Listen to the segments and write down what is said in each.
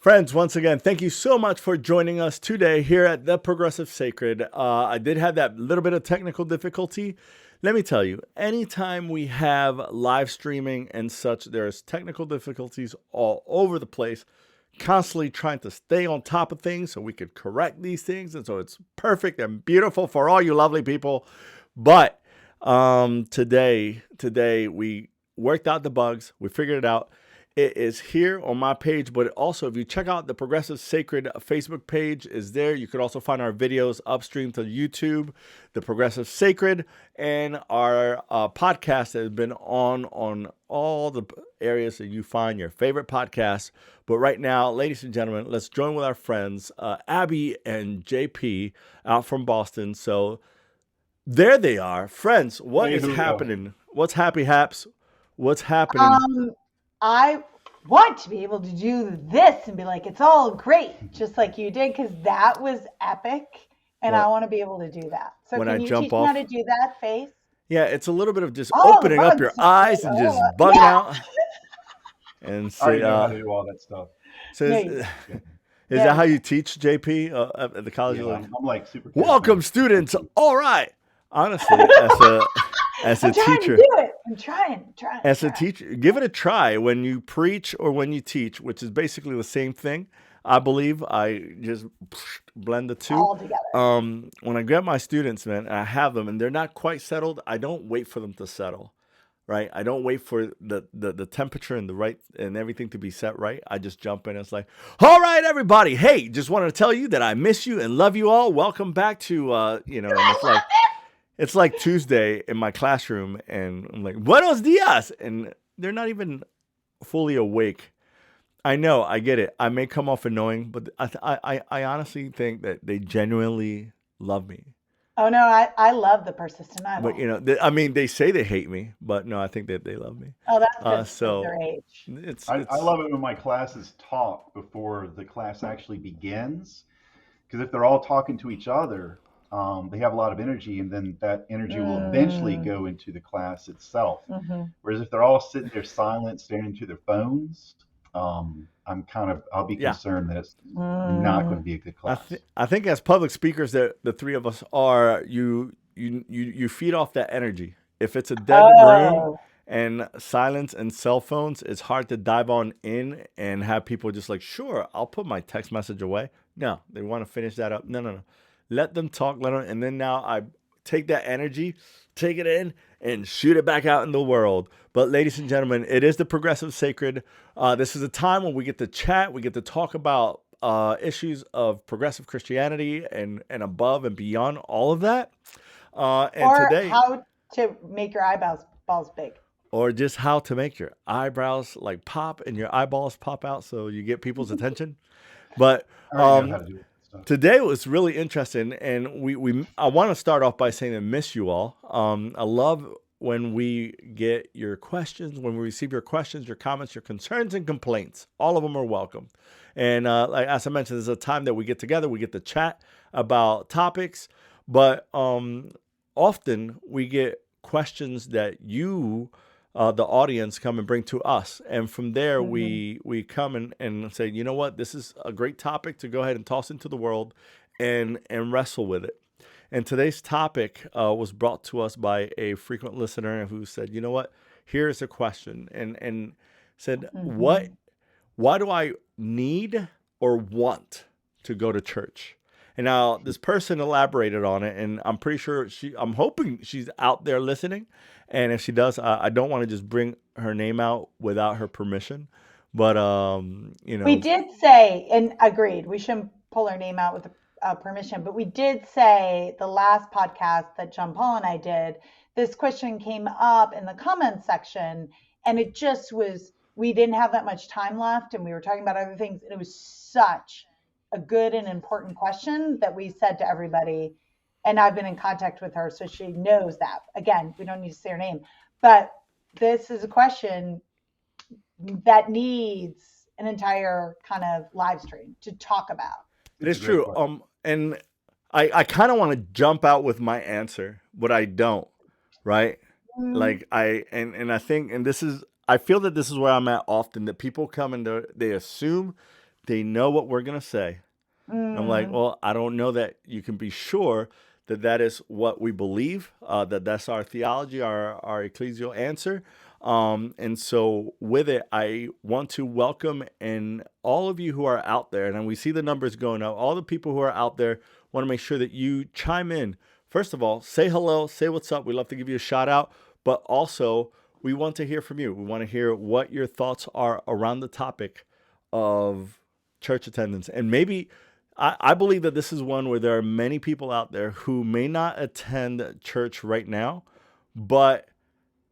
Friends, once again, thank you so much for joining us today here at the Progressive Sacred. I did have that little bit of technical difficulty. Let me tell you, anytime we have live streaming and such, there's technical difficulties all over the place, constantly trying to stay on top of things so we could correct these things. And so it's perfect and beautiful for all you lovely people. But today we worked out the bugs. We figured it out. It is here on my page, but also if you check out the Progressive Sacred Facebook page is there. You could also find our videos upstream to YouTube, the Progressive Sacred, and our podcast has been on all the areas that you find your favorite podcasts. But right now, ladies and gentlemen, let's join with our friends, Abby and JP out from Boston. So there they are. Friends, what Hey, is here we go. happening? What's happy haps? What's happening? I want to be able to do this and be like, it's all great, just like you did, because that was epic, and What? I want to be able to do that. So When can I you jump teach me how off? to do that face? Yeah, it's a little bit of just Oh, the opening up your bugs. eyes and just bugging Yeah. out and I already say, know how to do all that stuff. so No, is, you- is Yeah. that how you teach, JP, at the college? Yeah, You're like, I'm like super. welcome, charismatic. students. All right. Honestly, as a I'm trying teacher, to do it. I'm trying. as a teacher, give it a try when you preach or when you teach, which is basically the same thing. I believe I just blend the two. All together. When I get my students, man, and I have them and they're not quite settled, I don't wait for them to settle, right? I don't wait for the temperature and the right and everything to be set right. I just jump in. It's like, all right, everybody. Hey, just wanted to tell you that I miss you and love you all. Welcome back to, and it's like Tuesday in my classroom and I'm like, buenos dias. And they're not even fully awake. I know, I get it. I may come off annoying, but I honestly think that they genuinely love me. Oh no, I love the persistent eyeball. But they say they hate me, but no, I think that they love me. Oh, that's good So for their age. it's I love it when my classes talk before the class actually begins, because if they're all talking to each other, they have a lot of energy, and then that energy will eventually go into the class itself. Mm-hmm. Whereas if they're all sitting there silent, staring into their phones, I'll be Yeah. concerned that it's not going to be a good class. I think as public speakers that the three of us are, you feed off that energy. If it's a dead room and silence and cell phones, it's hard to dive on in and have people just like, sure, I'll put my text message away. No, they want to finish that up. No. Let them talk, and then now I take that energy, take it in, and shoot it back out in the world. But ladies and gentlemen, it is the Progressive Sacred. This is a time when we get to chat, we get to talk about issues of progressive Christianity and above and beyond all of that. Or Today, how to make your balls big. or just how to make your eyebrows like pop and your eyeballs pop out so you get people's attention. But I already know how to do it. today was really interesting, and I want to start off by saying I miss you all. I love when we get your questions, when we receive your questions, your comments, your concerns, and complaints. All of them are welcome. And as I mentioned, there's a time that we get together, we get to chat about topics, but often we get questions that you, the audience, come and bring to us. And from there, we come and say, you know what, this is a great topic to go ahead and toss into the world and wrestle with it. And today's topic was brought to us by a frequent listener who said, you know what, here's a question. And said, why do I need or want to go to church? And now this person elaborated on it, and I'm pretty sure I'm hoping she's out there listening. And if she does, I don't want to just bring her name out without her permission. But, We did say, and agreed, we shouldn't pull her name out with permission, but we did say the last podcast that John Paul and I did, this question came up in the comments section, and it just was, we didn't have that much time left, and we were talking about other things, and it was such a good and important question that we said to everybody, and I've been in contact with her, so she knows that. Again, we don't need to say her name, but this is a question that needs an entire kind of live stream to talk about. It is true. And I kind of want to jump out with my answer, but I don't, right? Like I think, and this is, I feel that this is where I'm at often, that people come and they assume they know what we're going to say. And I'm like, Mm. well, I don't know that you can be sure that that is what we believe, that that's our theology, our ecclesial answer. And so with it, I want to welcome and all of you who are out there, and we see the numbers going up, all the people who are out there want to make sure that you chime in. First of all, say hello, say what's up. We love to give you a shout out, but also we want to hear from you. We want to hear what your thoughts are around the topic of church attendance. And maybe I believe that this is one where there are many people out there who may not attend church right now, but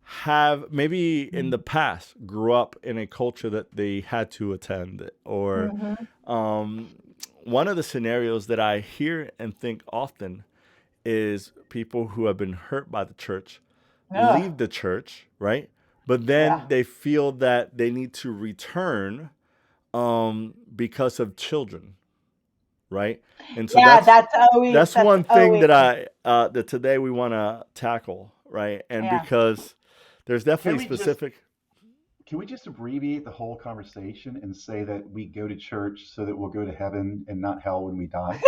have maybe in the past grew up in a culture that they had to attend. Or Mhm. one of the scenarios that I hear and think often is people who have been hurt by the church Ugh. leave the church, right? But then Yeah. they feel that they need to return because of children, right? And so Yeah, that's that's one thing always, that I that today we want to tackle, right? And yeah. because there's Can definitely we just specific. can we just abbreviate the whole conversation and say that we go to church so that we'll go to heaven and not hell when we die?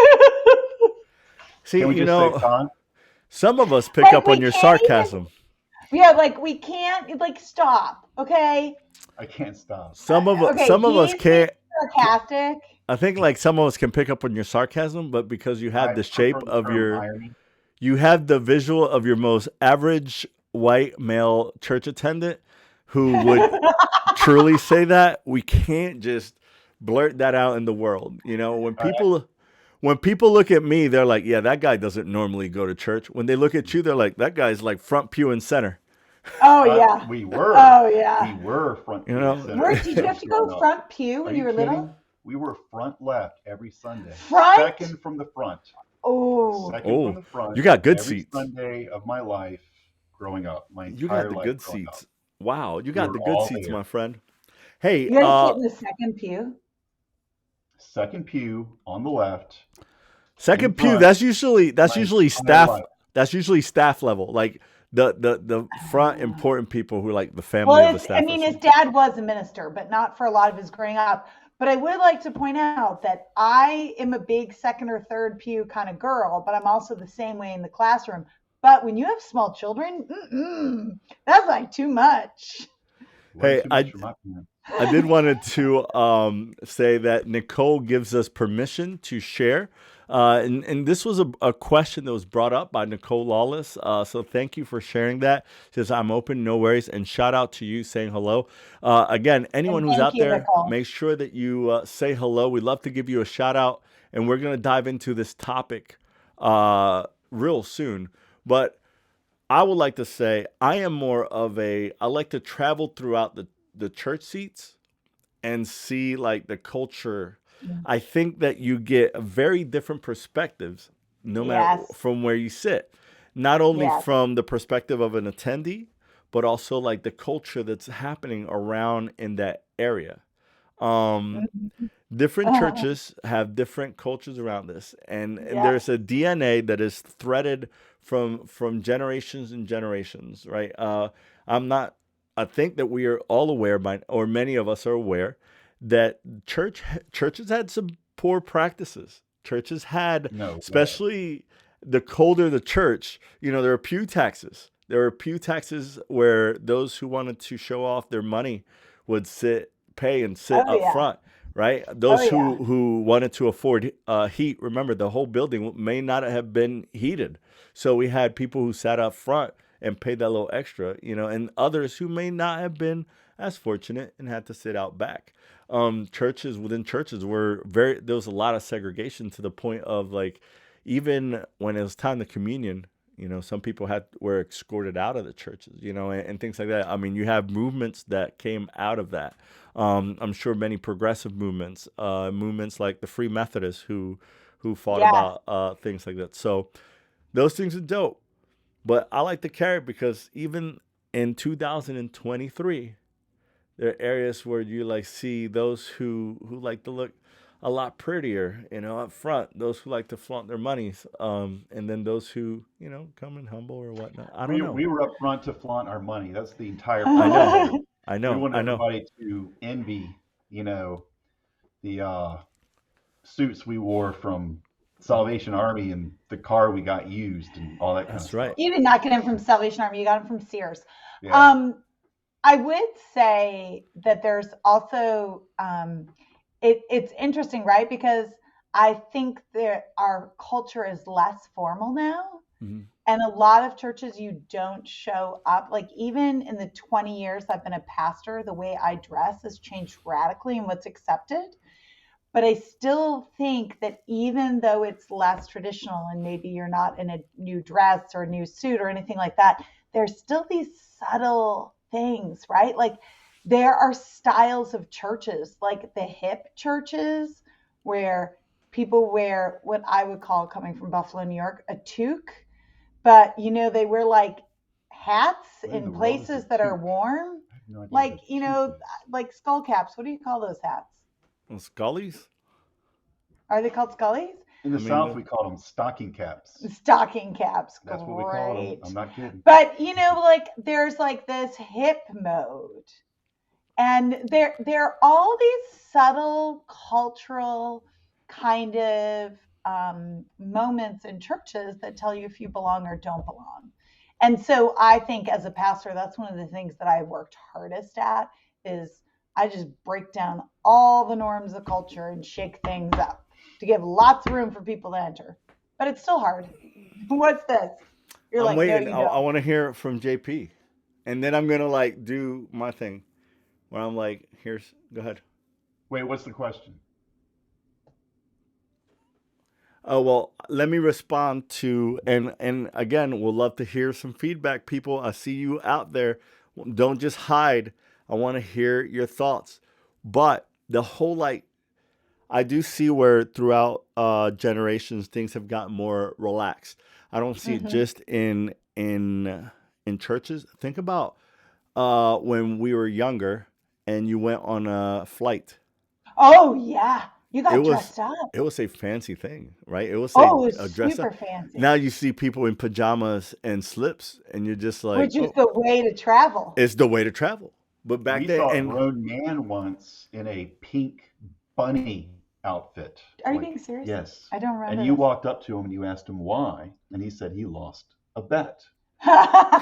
See, Can we just say, Don? some of us pick Like up on we your can't even, sarcasm. yeah, like we can't, like, stop, okay? I can't stop. Okay, Some of us he's being can't. sarcastic. I think like some of us can pick up on your sarcasm, but because you have I the shape prefer the of term your, irony. you have the visual of your most average white male church attendant who would truly say that, we can't just blurt that out in the world. You know, All right. when people look at me, they're like, yeah, that guy doesn't normally go to church. When they look at you, they're like, that guy's like front pew and center. Oh yeah. We were. Oh yeah. We were front You pew and know, center in Did you have church to growing go up. front pew Are when you you were kidding? little? We were front left every Sunday. Front? Second from the front. Oh. Second from oh, the front you got good every seats. Sunday of my life growing up, my You got entire the life good growing up. seats. Wow, you We got were the good all seats, there. my friend. Hey, You had to sit in the second pew? Second pew on the left, in second pew. front, That's my usually entire staff. life. That's usually staff level, like the front Uh, important people who are like the family of Well, the I staff or mean, his something. dad was a minister, but not for a lot of his growing up. But I would like to point out that I am a big second or third pew kind of girl, but I'm also the same way in the classroom. But when you have small children, that's like too much. Way Hey, too much for my parents. I did wanted to say that Nicole gives us permission to share. And this was a question that was brought up by Nicole Lawless. So thank you for sharing that. She says, I'm open, no worries. And shout out to you saying hello. Again, anyone And who's thank out you, there, Nicole. make sure that you say hello. We'd love to give you a shout out. And we're going to dive into this topic real soon. But I would like to say I am more of I like to travel throughout the church seats and see like the culture. I think that you get very different perspectives no matter Yes. from where you sit. Not only Yes. from the perspective of an attendee, but also like the culture that's happening around in that area. Um, different churches have different cultures around this, and Yep. there's a DNA that is threaded from generations and generations, right? I'm not. I think that we are all aware by, or many of us are aware, that churches had some poor practices. Churches had, No way. especially the colder the church, there are pew taxes. There were pew taxes where those who wanted to show off their money would pay and sit Oh up yeah. front, right? Oh Those yeah. who wanted to afford heat. Remember, the whole building may not have been heated, so we had people who sat up front and paid that little extra, and others who may not have been as fortunate and had to sit out back. Churches within churches were there was a lot of segregation to the point of like, even when it was time to communion, some people were escorted out of the churches, and things like that. I mean, you have movements that came out of that. I'm sure many progressive movements like the Free Methodists who fought Yeah. about things like that. So those things are dope. But I like to carry it because even in 2023, there are areas where you like see those who like to look a lot prettier, up front. Those who like to flaunt their monies, and then those who come in humble or whatnot. I don't We know. we were up front to flaunt our money. That's the entire I point know. there. I We know. want I know. everybody to envy, you know, the suits we wore from Salvation Army and the car we got used and all that kind of That's right. stuff. You did not get them from Salvation Army. You got them from Sears. Yeah. I would say that there's also it's interesting, right? Because I think our culture is less formal now. Mhm. And a lot of churches, you don't show up. Like, even in the 20 years I've been a pastor, the way I dress has changed radically in what's accepted. But I still think that even though it's less traditional and maybe you're not in a new dress or a new suit or anything like that, there's still these subtle things, right? Like, there are styles of churches, like the hip churches, where people wear what I would call, coming from Buffalo, New York, a toque. But, they wear like hats What in the in world is places a that are toque? warm, I have no idea like, what a toque is. like skull caps. What do you call those hats? Well, Scully's. Are they called scullies? In the I mean, South, we called them stocking caps. Stocking caps. That's what we called them. Great. I'm not kidding. But like, there's like this hip mode. And there are all these subtle cultural kind of moments in churches that tell you if you belong or don't belong. And so I think, as a pastor, that's one of the things that I worked hardest at, is I just break down all the norms of culture and shake things up to give lots of room for people to enter. But it's still hard. What's this? You're I'm like, no, waiting. you I don't. want to hear from JP, and then I'm gonna like do my thing, where I'm like, here's, go ahead. Wait, what's the question? Oh, well, let me respond to, and again, we'll love to hear some feedback, people. I see you out there. Don't just hide. I want to hear your thoughts. But the whole, like, I do see where throughout generations things have gotten more relaxed. I don't see it Mm-hmm. just in churches. Think about when we were younger and you went on a flight. Oh, yeah. You It got was dressed up. it was a fancy thing, right? It was Oh, it a was dress super up. fancy, Now you see people in pajamas and slips, and you're just like, which is oh, the way to travel. it's the way to travel. But back We then, saw a and grown man once in a pink bunny outfit. Are you Like, being serious? yes. I don't And remember you this. walked up to him and you asked him why, and he said he lost a bet.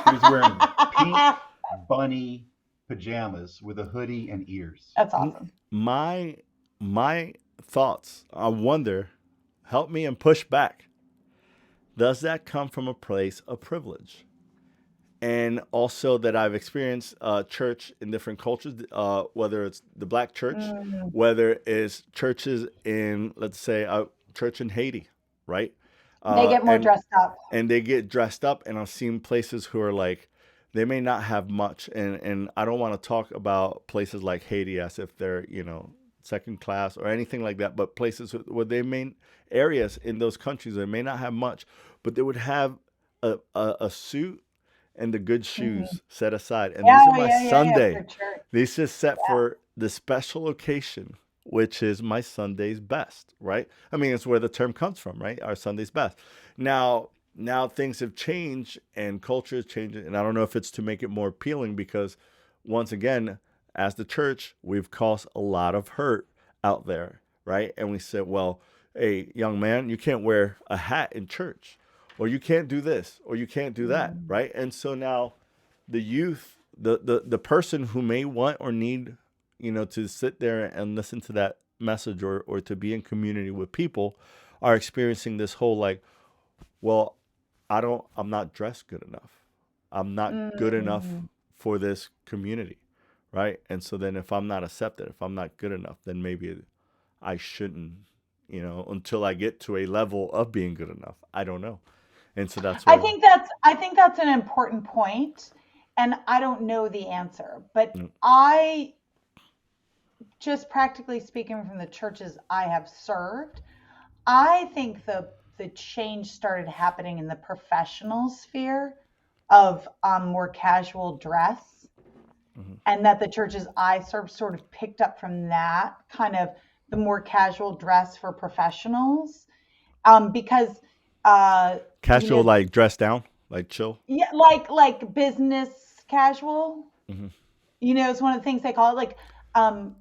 He was That's wearing pink bunny pajamas with a hoodie and ears. awesome. my my thoughts, I wonder, help me and push back. Does that come from a place of privilege? And also that I've experienced church in different cultures, whether it's the black church, Mm. whether it's churches in, let's say, a church in Haiti, right? They Uh, get more and dressed up. and they get dressed up, and I've seen places who are like, they may not have much, and I don't want to talk about places like Haiti as if they're, second class or anything like that, but places where they may, areas in those countries, they may not have much, but they would have a suit and the good Hmm. shoes set aside. And these are Yeah, my yeah, for Sunday. church. These is set Yeah. for the special occasion, which is my Sunday's best, right? I mean, it's where the term comes from, right? Our Sunday's best. Now things have changed and culture is changing, and I don't know if it's to make it more appealing because, once again, as the church, we've caused a lot of hurt out there, right? And we said, well, hey, young man, you can't wear a hat in church, or you can't do this, or you can't do that, Mm. right? And so now the youth, the person who may want or need, to sit there and listen to that message, or to be in community with people, are experiencing this whole like, well, I'm not dressed good enough. I'm not good enough Mm. for this community, right? And so then if I'm not accepted, if I'm not good enough, then maybe I shouldn't, until I get to a level of being good enough. I don't know. And so that's I where, think that's an important point, and I don't know the answer, but mm, I, just practically speaking from the churches I have served, I think the change started happening in the professional sphere of more casual dress, mhm. and that the churches I served sort of picked up from that kind of the more casual dress for professionals, because uh, you Casual, know, like dress down, like chill. yeah, like business casual. Hmm. It's one of the things they call it, like, um,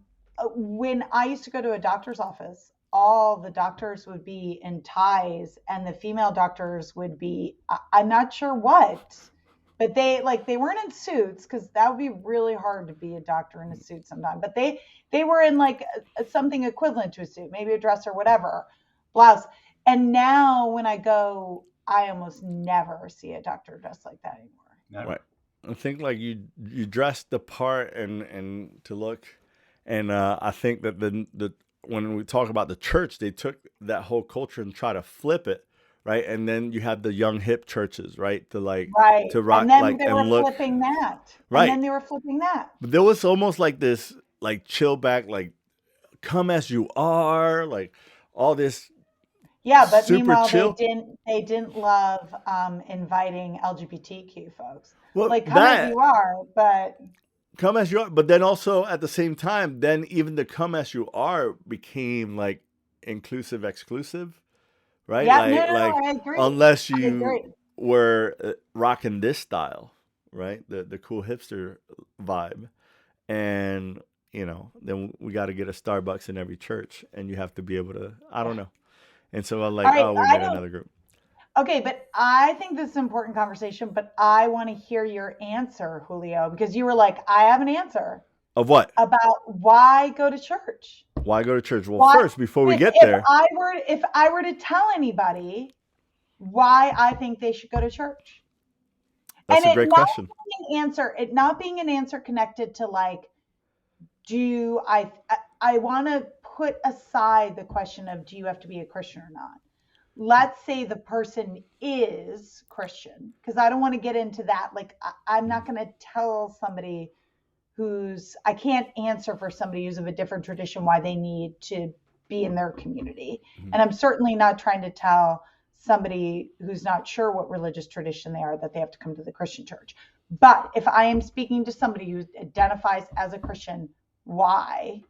when I used to go to a doctor's office, all the doctors would be in ties and the female doctors would be, I'm not sure what, but they weren't in suits because that would be really hard to be a doctor in a suit sometime. But they were in like something equivalent to a suit, maybe a dress or whatever, blouse. And now when I go, I almost never see a doctor dressed like that anymore. Never. Right. I think like you dress the part and to look, and I think that the when we talk about the church, they took that whole culture and try to flip it, right? And then you have the young hip churches, right? To like Right. to rock And then like they were and look flipping that. And right. then they were flipping that. But there was almost like this like chill back, like come as you are, like all this Yeah, but super meanwhile chill. they didn't love inviting LGBTQ folks. Well, Like come as that you are, but come as you are, but then also at the same time, then even the come as you are became like inclusive, exclusive, right? yeah, Like I agree. unless I you agree. were rocking this style, right? The cool hipster vibe, and then we got to get a Starbucks in every church, and you have to be able to, I don't know. And so I'm All like, right, oh, we I made don't another group. okay, but I think this is an important conversation, but I want to hear your answer, Julio, because you were like, I have an answer Of what? about why go to church. Why go to church? Well, Why first, before we get if there, I were to tell anybody why I think they should go to church. that's And a great question. it not being an answer connected to like, do I want to put aside the question of do you have to be a Christian or not? Let's say the person is Christian, because I don't want to get into that. Like, I'm not going to tell somebody I can't answer for somebody who's of a different tradition why they need to be in their community. Mhm. And I'm certainly not trying to tell somebody who's not sure what religious tradition they are that they have to come to the Christian church. But if I am speaking to somebody who identifies as a Christian, why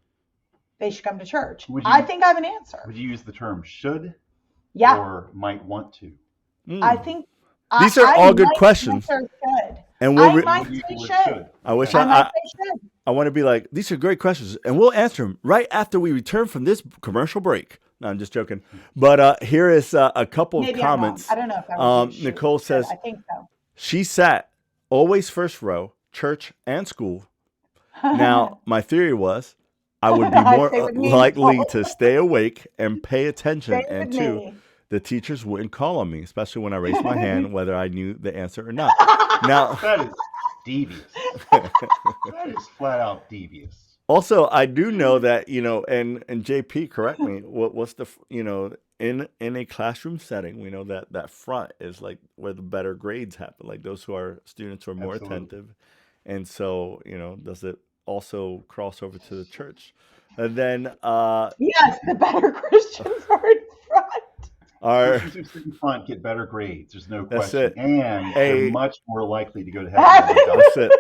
they should come to church, I think I have an answer. Would you use the term should Yeah. or might want to? I think these are all good questions. Should. And I might say should. I wish I might say should. I want to be like, these are great questions, and we'll answer them right after we return from this commercial break. No, I'm just joking. But here is a couple Maybe of comments. I don't know if I would Nicole says, I think so. She sat always first row, church and school. Now, my theory was I would be more likely to stay awake and pay attention, and two, the teachers wouldn't call on me, especially when I raised my hand, whether I knew the answer or not. Now, that is devious. That is flat out devious. Also, I do know that, and JP, correct me, what's the, in a classroom setting, we know that front is like where the better grades happen, like those students who are more attentive. And so, does it also cross over to the church? And then, yes, the better Christians are in front. Christians in front get better grades. There's no question. It. And they're much more likely to go to heaven. That's it.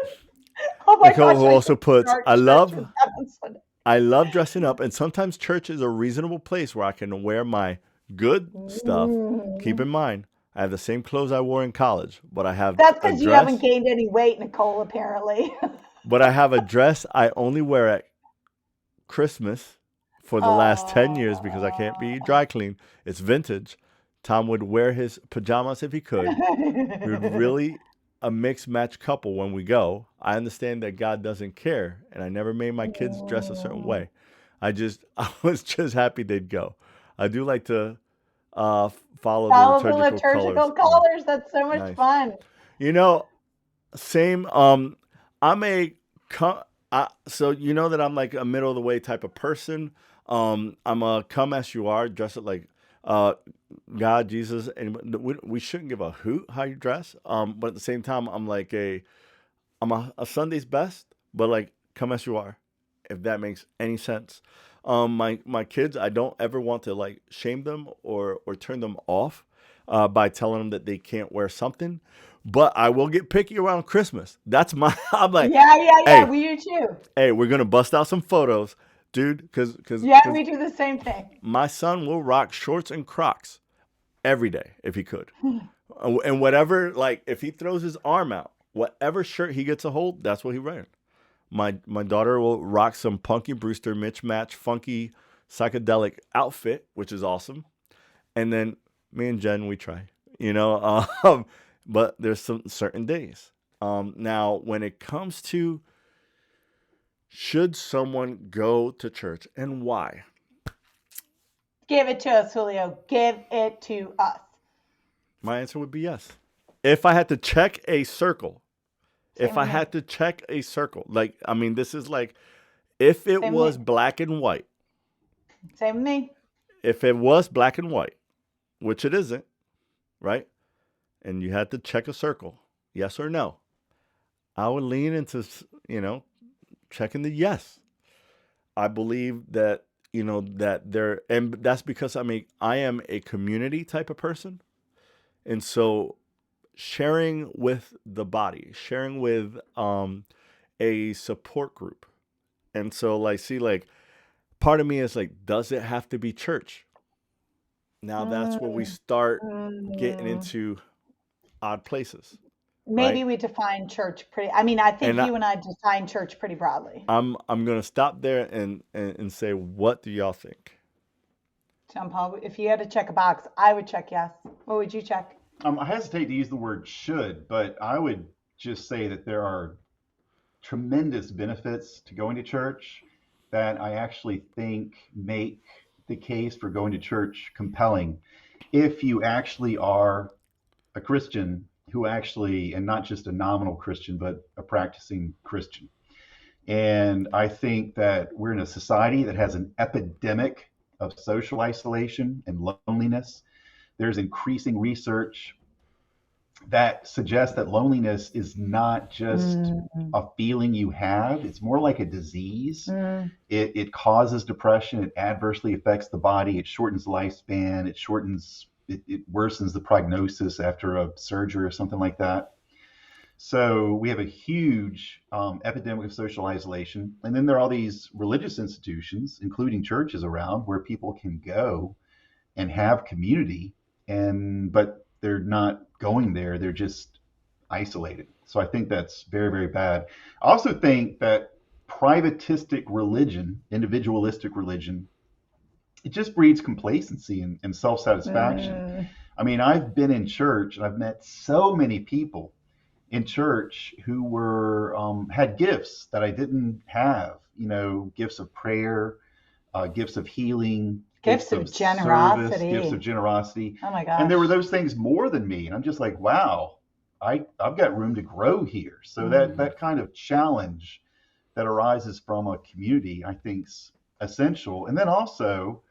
Oh my Nicole, gosh, who also puts, I love dressing up, and sometimes church is a reasonable place where I can wear my good stuff. Keep in mind, I have the same clothes I wore in college, but I have That's because you haven't gained any weight, Nicole, apparently. But I have a dress I only wear at Christmas for the last 10 years because I can't be dry clean. It's vintage. Tom would wear his pajamas if he could. We would really a mixed match couple when we go. I understand that God doesn't care, and I never made my kids dress a certain way. I was just happy they'd go. I do like to follow the liturgical colors. That's so much fun. Same. I'm so that I'm like a middle of the way type of person. I'm a come as you are, dress it like God, Jesus, and we shouldn't give a hoot how you dress. But at the same time, I'm a Sunday's best, but like come as you are, if that makes any sense. My kids, I don't ever want to like shame them or turn them off by telling them that they can't wear something. But I will get picky around Christmas. That's I'm like, yeah. Hey, we do too. Hey, we're gonna bust out some photos, dude. Because we do the same thing. My son will rock shorts and Crocs every day if he could, and whatever. Like if he throws his arm out, whatever shirt he gets a hold, that's what he wears. My daughter will rock some Punky Brewster mismatch funky psychedelic outfit, which is awesome. And then me and Jen, we try, you know. But there's some certain days. Now, when it comes to should someone go to church and why? Give it to us, Julio. Give it to us. My answer would be yes. If I had to check a circle, Same if I with me. had to check a circle, like, I mean, this is like, if it Same was with me. black and white, Same with me. if it was black and white, which it isn't, right? And you had to check a circle, yes or no, I would lean into, checking the yes. I believe that, that there, and that's because I am a community type of person. And so sharing with the body, sharing with a support group. And so like part of me is like, does it have to be church? Now that's where we start getting Mm, into odd places, Maybe right? we define church pretty. I mean, I think And you and I define church pretty broadly. I'm gonna stop there and say, what do y'all think? John Paul, if you had to check a box, I would check yes. What would you check? I hesitate to use the word should, but I would just say that there are tremendous benefits to going to church that I actually think make the case for going to church compelling if you actually are a Christian who actually, and not just a nominal Christian, but a practicing Christian. And I think that we're in a society that has an epidemic of social isolation and loneliness. There's increasing research that suggests that loneliness is not just Mm, a feeling you have, it's more like a disease. mm. It causes depression, it adversely affects the body, it shortens lifespan, it worsens the prognosis after a surgery or something like that. So we have a huge epidemic of social isolation. And then there are all these religious institutions, including churches around, where people can go and have community, but they're not going there. They're just isolated. So I think that's very, very bad. I also think that privatistic religion, individualistic religion, it just breeds complacency and self-satisfaction. Mm. I mean, I've been in church and I've met so many people in church who were had gifts that I didn't have. Gifts of prayer, gifts of healing, Gifts gifts of of service, gifts of generosity. generosity. Oh my And there were gosh. those things more than me. And I'm just like, wow, I've got room to grow here. So that, Mm. that kind of challenge that arises from a community, I think, is essential. And then also,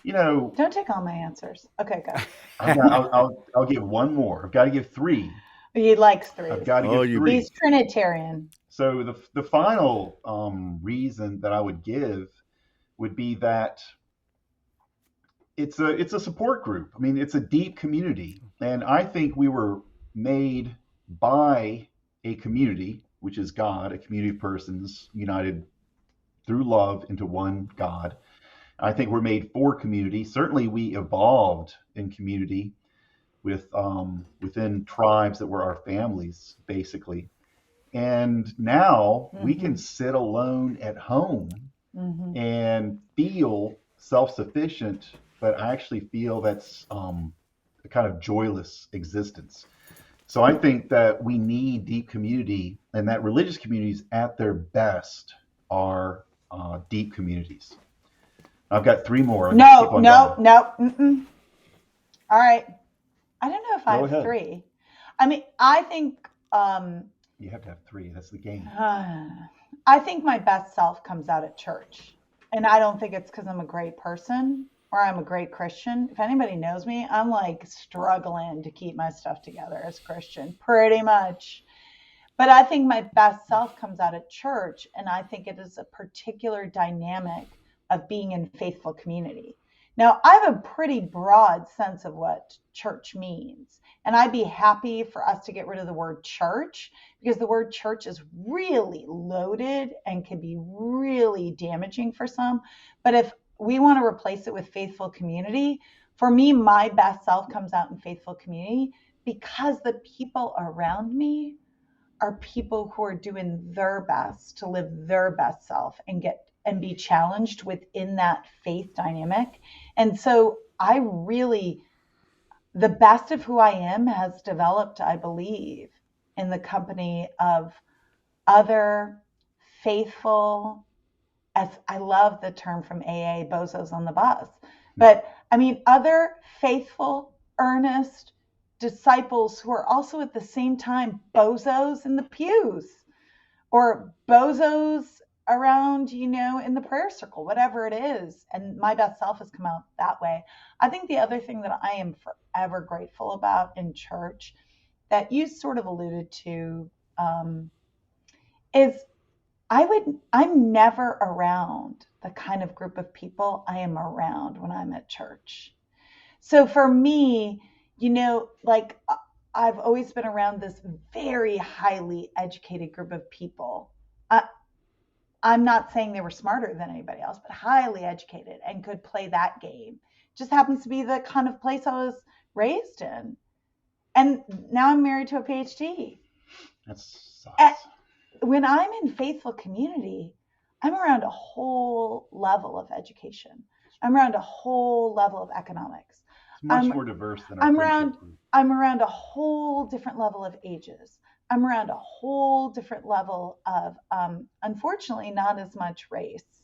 you know, Don't take all my answers. Okay, go. I'll give one more. I've got to give three. He likes I've threes. got to Oh, give you He's three. Trinitarian. So the final reason that I would give would be that it's a support group. I mean, it's a deep community, and I think we were made by a community, which is God, a community of persons united through love into one God. I think we're made for community. Certainly, we evolved in community within tribes that were our families, basically. And now we can Hmm. sit alone at home Hmm. and feel self-sufficient, but I actually feel that's a kind of joyless existence. So I think that we need deep community, and that religious communities at their best are deep communities. I've got three more. I'll just keep No, on no, going. no. Mm-mm. All right. I don't know if I Go have ahead. three. I mean, I think You have to have three. That's the game. I think my best self comes out at church. And I don't think it's because I'm a great person or I'm a great Christian. If anybody knows me, I'm like struggling to keep my stuff together as Christian, pretty much. But I think my best self comes out at church. And I think it is a particular dynamic of being in faithful community. Now, I have a pretty broad sense of what church means. And I'd be happy for us to get rid of the word church because the word church is really loaded and can be really damaging for some. But if we want to replace it with faithful community, for me, my best self comes out in faithful community because the people around me are people who are doing their best to live their best self and be challenged within that faith dynamic. And so the best of who I am has developed, I believe, in the company of other faithful, as I love the term from AA, bozos on the bus. But I mean, other faithful, earnest disciples who are also at the same time bozos in the pews or bozos around, in the prayer circle, whatever it is. And my best self has come out that way. I think the other thing that I am forever grateful about in church that you sort of alluded to is I'm never around the kind of group of people I am around when I'm at church. So for me, like I've always been around this very highly educated group of people. I'm not saying they were smarter than anybody else, but highly educated and could play that game. Just happens to be the kind of place I was raised in. And now I'm married to a PhD. That sucks. When I'm in faithful community, I'm around a whole level of education. I'm around a whole level of economics. It's much more diverse than our friendship group. I'm around a whole different level of ages. I'm around a whole different level of, unfortunately, not as much race.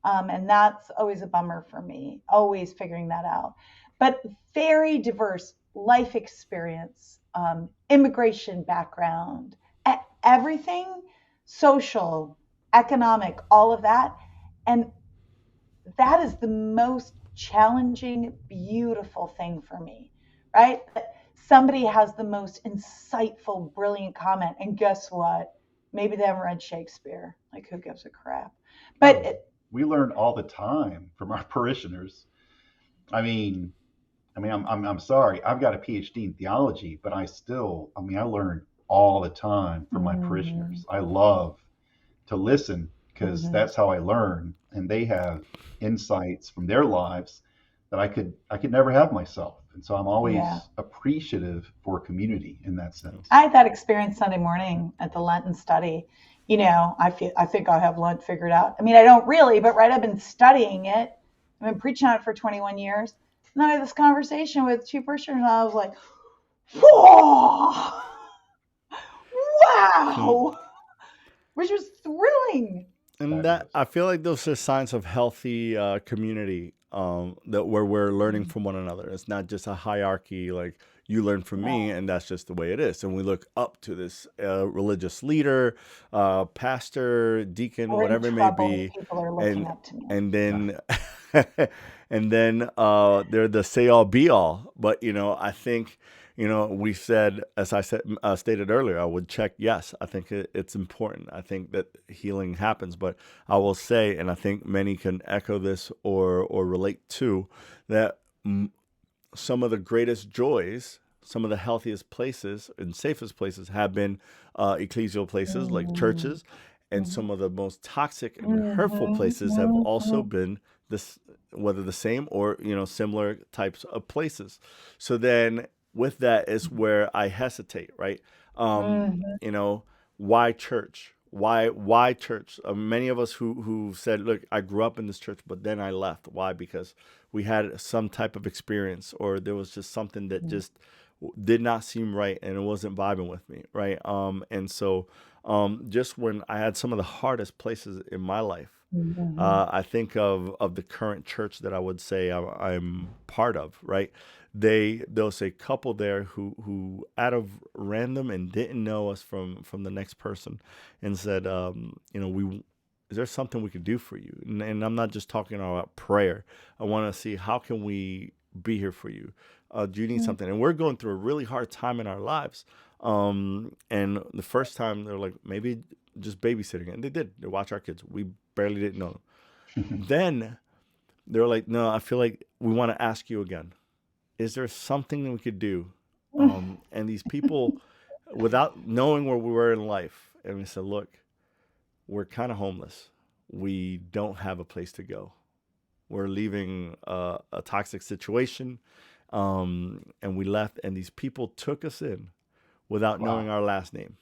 And that's always a bummer for me, always figuring that out. But very diverse life experience, immigration background, everything, social, economic, all of that. And that is the most challenging, beautiful thing for me, right? Somebody has the most insightful, brilliant comment. And guess what? Maybe they haven't read Shakespeare. Like, who gives a crap? But we learn all the time from our parishioners. I mean, I'm sorry. I've got a PhD in theology, but I learn all the time from my parishioners. I love to listen because that's how I learn, and they have insights from their lives that I could never have myself. And so I'm always appreciative for community in that sense. I had that experience Sunday morning at the Lenten study. I think I have Lent figured out. I mean, I don't really, but I've been studying it. I've been preaching on it for 21 years. And then I had this conversation with two parishioners, and I was like, whoa, wow, which was thrilling. And that, I feel like those are signs of healthy community, that where we're learning from one another. It's not just a hierarchy, like you learn from me and that's just the way it is. And we look up to this religious leader, pastor, deacon, whatever it may be. People are looking up to me. And then and then they're the say all be all. But I think we said, as I said, stated earlier, I would check. Yes, I think it's important. I think that healing happens, but I will say, and I think many can echo this or relate to, that some of the greatest joys, some of the healthiest places and safest places have been ecclesial places like churches, and some of the most toxic and hurtful places have also been this, whether the same or similar types of places. So then, with that is where I hesitate, right? Why church? Why church? Many of us who said, look, I grew up in this church, but then I left. Why? Because we had some type of experience, or there was just something that just did not seem right, and it wasn't vibing with me, right? And so just when I had some of the hardest places in my life, I think of the current church that I would say I'm part of, right? There's a couple there who out of random and didn't know us from the next person, and said, is there something we could do for you? And I'm not just talking about prayer. I want to see, how can we be here for you? Do you need something? And we're going through a really hard time in our lives. And the first time they're like, maybe just babysitting, and they did. They watch our kids. We barely didn't know them. Then they're like, no, I feel like we want to ask you again. Is there something that we could do? And these people, without knowing where we were in life, and we said, look, we're kind of homeless. We don't have a place to go. We're leaving a toxic situation. And we left, and these people took us in without knowing our last name.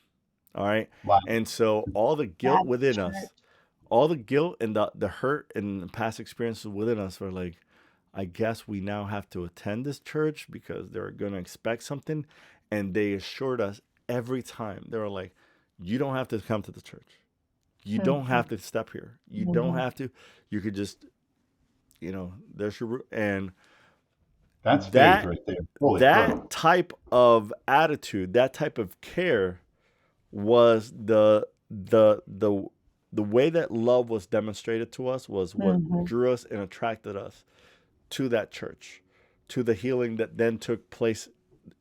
All right. Wow. And so all the guilt That's within church. us, all the guilt and the hurt and past experiences within us were like, I guess we now have to attend this church because they're going to expect something. And they assured us every time, they were like, you don't have to come to the church. You don't Mhm, have to step here. You don't mhm, have to. You could just, there's your, and That's faith that, right there. Holy that crow. type of attitude, that type of care was the way that love was demonstrated to us was what mhm, drew us and attracted us to that church, to the healing that then took place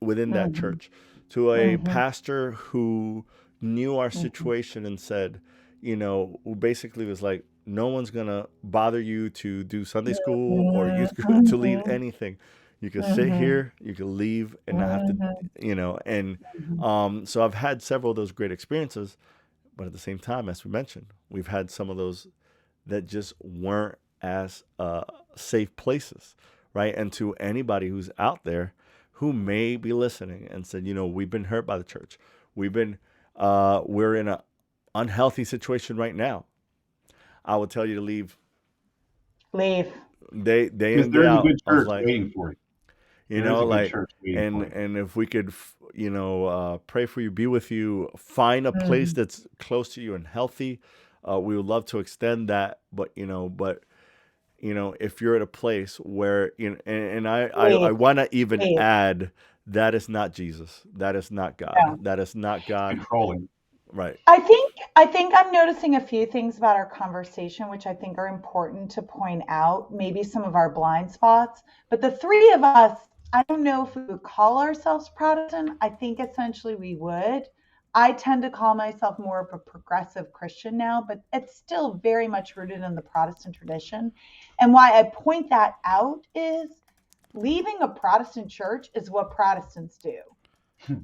within that mhm, church, to a mhm, pastor who knew our mhm, situation and said, who basically was like, no one's gonna bother you to do Sunday school or mhm, youth to lead mhm, anything. You can sit mhm, here, you can leave, and not have to, mhm, and mhm. so I've had several of those great experiences, but at the same time, as we mentioned, we've had some of those that just weren't as safe places, right? And to anybody who's out there who may be listening and said, we've been hurt by the church, we're in an unhealthy situation right now. I would tell you to leave Leave. day Because in day there is a out. good I was church like, waiting for you. There is a good like, church waiting and for you. and if we could, pray for you, be with you, find a place Mhm. that's close to you and healthy. We would love to extend that, but if you're at a place where and I Leave. want to even Leave. add, that is not Jesus, that is not God, No. that is not It's God, controlling. right? I think I'm noticing a few things about our conversation which I think are important to point out, maybe some of our blind spots. But the three of us, I don't know if we would call ourselves Protestant. I think essentially we would. I tend to call myself more of a progressive Christian now, but it's still very much rooted in the Protestant tradition. And why I point that out is leaving a Protestant church is what Protestants do.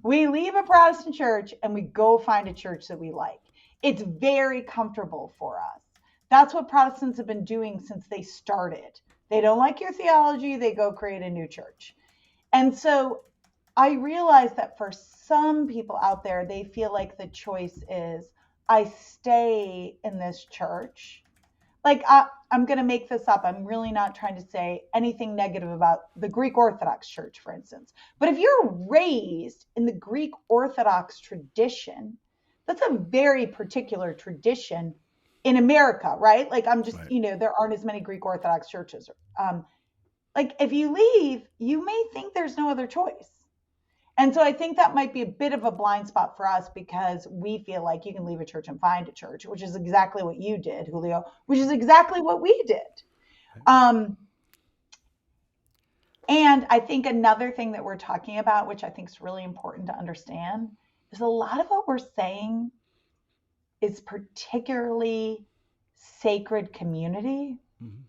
We leave a Protestant church and we go find a church that we like. It's very comfortable for us. That's what Protestants have been doing since they started. They don't like your theology, they go create a new church. And so I realize that for some people out there, they feel like the choice is I stay in this church, like I'm going to make this up. I'm really not trying to say anything negative about the Greek Orthodox Church, for instance. But if you're raised in the Greek Orthodox tradition, that's a very particular tradition in America, right? Like I'm just, Right. there aren't as many Greek Orthodox churches. Like if you leave, you may think there's no other choice. And so I think that might be a bit of a blind spot for us because we feel like you can leave a church and find a church, which is exactly what you did, Julio, which is exactly what we did. Um, and I think another thing that we're talking about, which I think is really important to understand, is a lot of what we're saying is particularly sacred community, Mhm.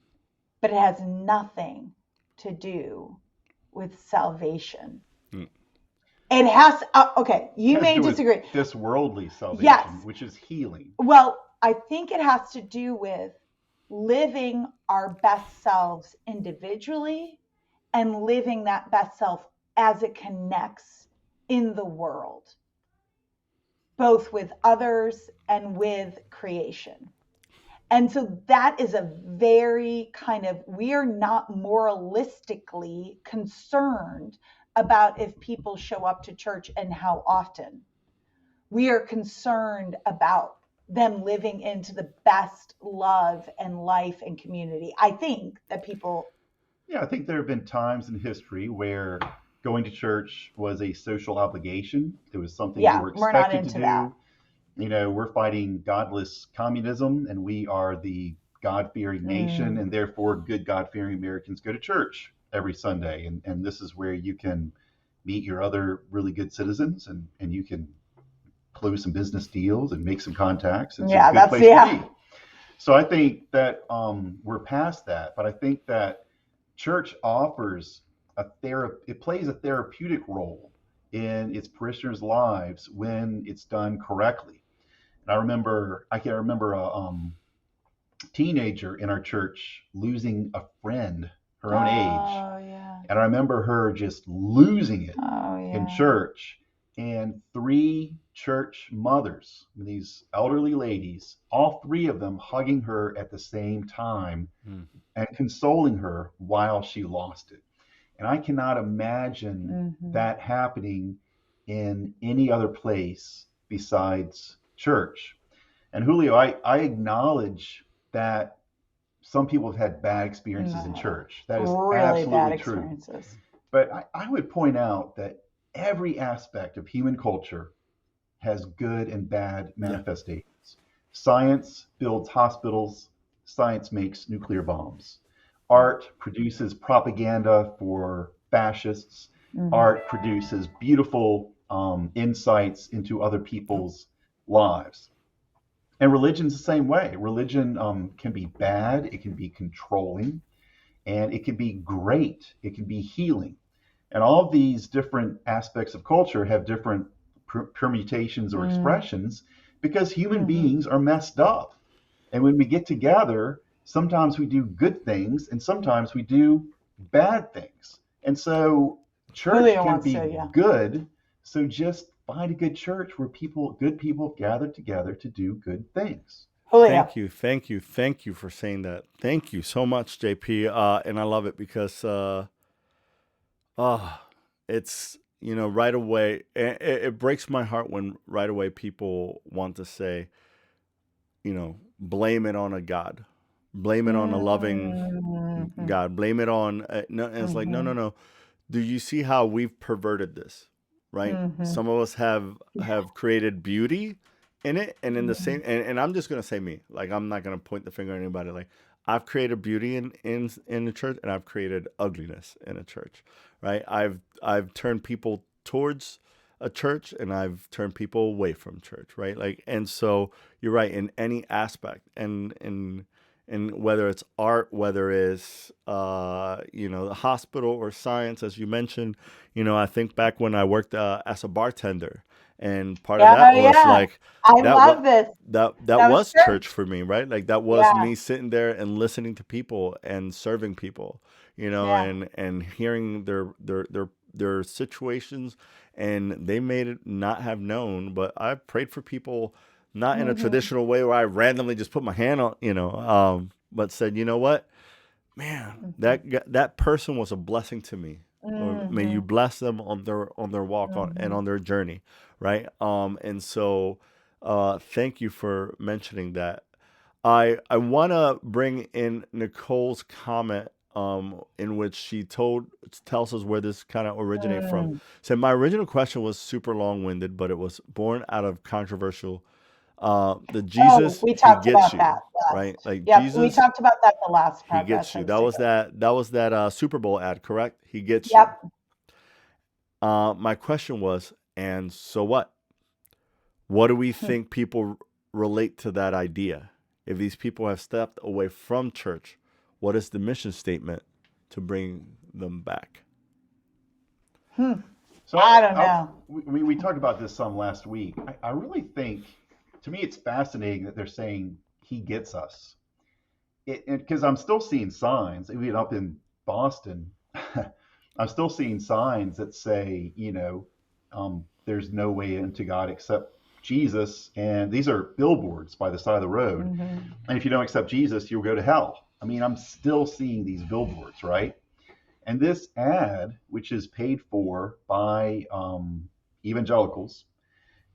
but it has nothing to do with salvation. Mm. It has, okay, It you has to may do with disagree. this worldly Yes. salvation, which is healing. Well, I think it has to do with living our best selves individually and living that best self as it connects in the world, both with others and with creation. And so that is a very kind of, we are not moralistically concerned about if people show up to church and how often. We are concerned about them living into the best love and life and community. I think that people, Yeah, I think there have been times in history where going to church was a social obligation. It was something you yeah, were we're not expected to into that. do. We're fighting godless communism, and we are the God fearing nation, Mm, and therefore, good God fearing Americans go to church every Sunday. And this is where you can meet your other really good citizens, and you can close some business deals and make some contacts. It's a yeah, good that's, place to yeah. be. So I think that we're past that, but I think that church offers it plays a therapeutic role in its parishioners' lives when it's done correctly. And I can remember a teenager in our church losing a friend her own age. Oh, yeah. And I remember her just losing it Oh, in yeah. church. and 3 church mothers, these elderly ladies, all 3 of them hugging her at the same time Mm. and consoling her while she lost it. And I cannot imagine that happening in any other place besides church. And Julio, I acknowledge that some people have had bad experiences in church. That is Really bad absolutely true. experiences. But I would point out that every aspect of human culture has good and bad manifestations. Science builds hospitals. Science makes nuclear bombs. Art produces propaganda for fascists. Art produces beautiful insights into other people's lives. And religion's the same way. Religion can be bad, it can be controlling, and it can be great, it can be healing. And all of these different aspects of culture have different permutations or expressions because human beings are messed up. And when we get together, sometimes we do good things and sometimes we do bad things. And so church Julio can wants be to, yeah. good. So just find a good church where good people gather together to do good things. Julio. Thank you for saying that. Thank you so much, JP. And I love it because it's, right away, it breaks my heart when right away people want to say, blame it on a God, blame it on a loving God, blame it on, no, and it's like, no. Do you see how we've perverted this, right? Some of us have created beauty in it, and in the same, and I'm just gonna say me, like I'm not gonna point the finger at anybody. Like I've created beauty in the church, and I've created ugliness in a church, right? I've turned people towards a church, and I've turned people away from church, right? Like, and so you're right in any aspect, and whether it's art, whether it's the hospital or science, as you mentioned. I think back when I worked as a bartender, and part of that was like I that love was this. that was church. church for me, right? Like that was me sitting there and listening to people and serving people, and hearing their situations, and they made it not have known, but I prayed for people not in a traditional way where I randomly just put my hand on, but said, you know what, man, that person was a blessing to me. Lord, may you bless them on their walk and on their journey, right? And so, thank you for mentioning that. I want to bring in Nicole's comment, in which she tells us where this kind of originated from. So my original question was super long-winded, but it was born out of controversial. The Jesus, we he talked gets about you, that right? Like we Jesus, talked about that the last he podcast. gets you. That was that Super Bowl ad, correct? He gets Yep. you. My question was, and so what? What do we think people relate to that idea? If these people have stepped away from church, what is the mission statement to bring them back? So I don't know. We talked about this some last week. I really think, to me, it's fascinating that they're saying he gets us. Because I'm still seeing signs, even up in Boston, I'm still seeing signs that say, there's no way into God except Jesus. And these are billboards by the side of the road. And if you don't accept Jesus, you'll go to hell. I mean, I'm still seeing these billboards, right? And this ad, which is paid for by evangelicals,